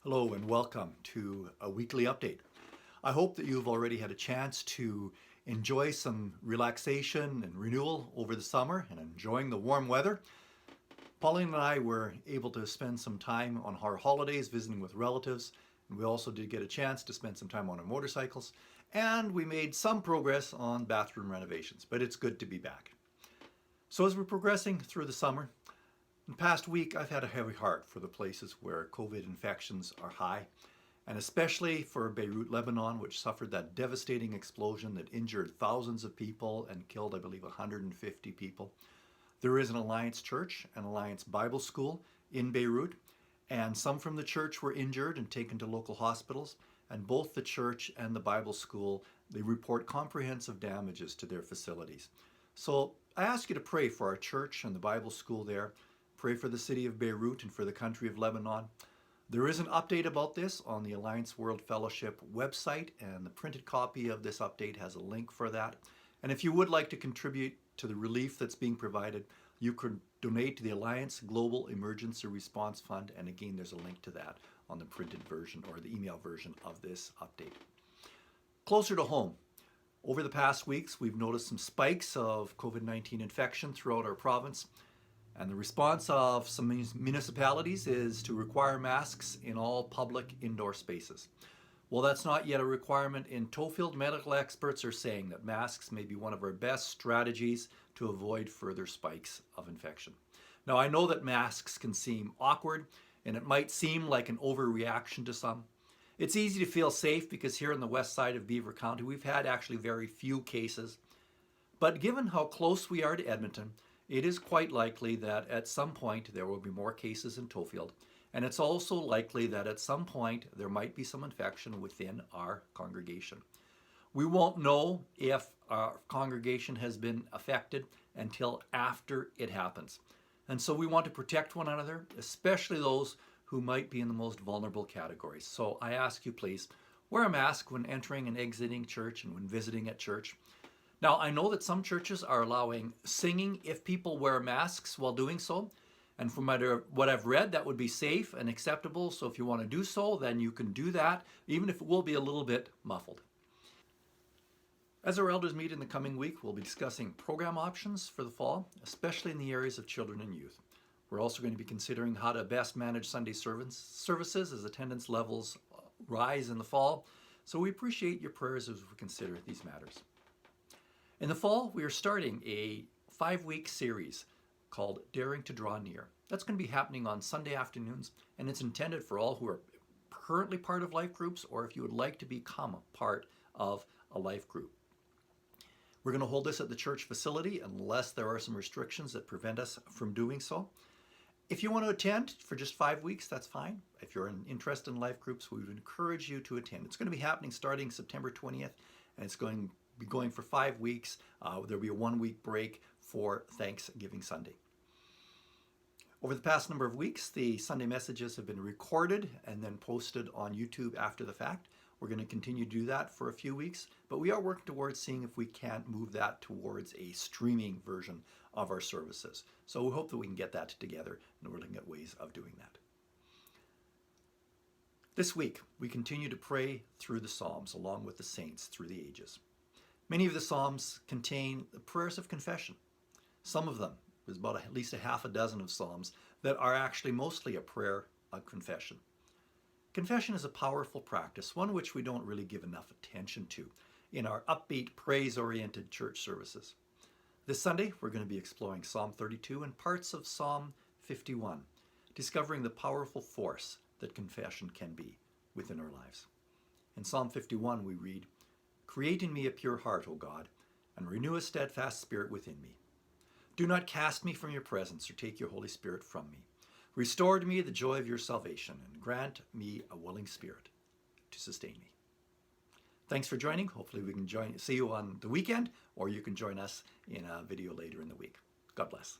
Hello and welcome to a weekly update. I hope that you've already had a chance to enjoy some relaxation and renewal over the summer and enjoying the warm weather. Pauline and I were able to spend some time on our holidays visiting with relatives, and we also did get a chance to spend some time on our motorcycles, and we made some progress on bathroom renovations, but it's good to be back. So as we're progressing through the summer, in the past week, I've had a heavy heart for the places where COVID infections are high, and especially for Beirut, Lebanon, which suffered that devastating explosion that injured thousands of people and killed, I believe, 150 people. There is an Alliance Church, an Alliance Bible School in Beirut, and some from the church were injured and taken to local hospitals, and both the church and the Bible School, they report comprehensive damages to their facilities. So I ask you to pray for our church and the Bible School there. Pray for the city of Beirut and for the country of Lebanon. There is an update about this on the Alliance World Fellowship website, and the printed copy of this update has a link for that. And if you would like to contribute to the relief that's being provided, you could donate to the Alliance Global Emergency Response Fund, and again, there's a link to that on the printed version or the email version of this update. Closer to home, over the past weeks, we've noticed some spikes of COVID-19 infection throughout our province. And the response of some municipalities is to require masks in all public indoor spaces. Well, that's not yet a requirement in Tofield. Medical experts are saying that masks may be one of our best strategies to avoid further spikes of infection. Now, I know that masks can seem awkward, and it might seem like an overreaction to some. It's easy to feel safe because here on the west side of Beaver County, we've had actually very few cases. But given how close we are to Edmonton, it is quite likely that at some point there will be more cases in Tofield, and it's also likely that at some point there might be some infection within our congregation. We won't know if our congregation has been affected until after it happens. And so we want to protect one another, especially those who might be in the most vulnerable categories. So I ask you, please, wear a mask when entering and exiting church and when visiting at church. Now, I know that some churches are allowing singing if people wear masks while doing so. And from what I've read, that would be safe and acceptable. So if you want to do so, then you can do that, even if it will be a little bit muffled. As our elders meet in the coming week, we'll be discussing program options for the fall, especially in the areas of children and youth. We're also going to be considering how to best manage Sunday services as attendance levels rise in the fall. So we appreciate your prayers as we consider these matters. In the fall, we are starting a 5-week series called Daring to Draw Near. That's going to be happening on Sunday afternoons, and it's intended for all who are currently part of life groups or if you would like to become a part of a life group. We're going to hold this at the church facility unless there are some restrictions that prevent us from doing so. If you want to attend for just 5 weeks, that's fine. If you're interested in life groups, we would encourage you to attend. It's going to be happening starting September 20th, and it's going to be going for 5 weeks. There'll be a 1-week break for Thanksgiving Sunday. Over the past number of weeks, the Sunday messages have been recorded and then posted on YouTube after the fact. We're going to continue to do that for a few weeks, but we are working towards seeing if we can't move that towards a streaming version of our services. So we hope that we can get that together, and we're looking at ways of doing that. This week, we continue to pray through the Psalms along with the saints through the ages. Many of the Psalms contain the prayers of confession. Some of them, there's about at least a half a dozen of Psalms that are actually mostly a prayer of confession. Confession is a powerful practice, one which we don't really give enough attention to in our upbeat, praise-oriented church services. This Sunday, we're going to be exploring Psalm 32 and parts of Psalm 51, discovering the powerful force that confession can be within our lives. In Psalm 51, we read, "Create in me a pure heart, O God, and renew a steadfast spirit within me. Do not cast me from your presence or take your Holy Spirit from me. Restore to me the joy of your salvation and grant me a willing spirit to sustain me." Thanks for joining. Hopefully we can see you on the weekend, or you can join us in a video later in the week. God bless.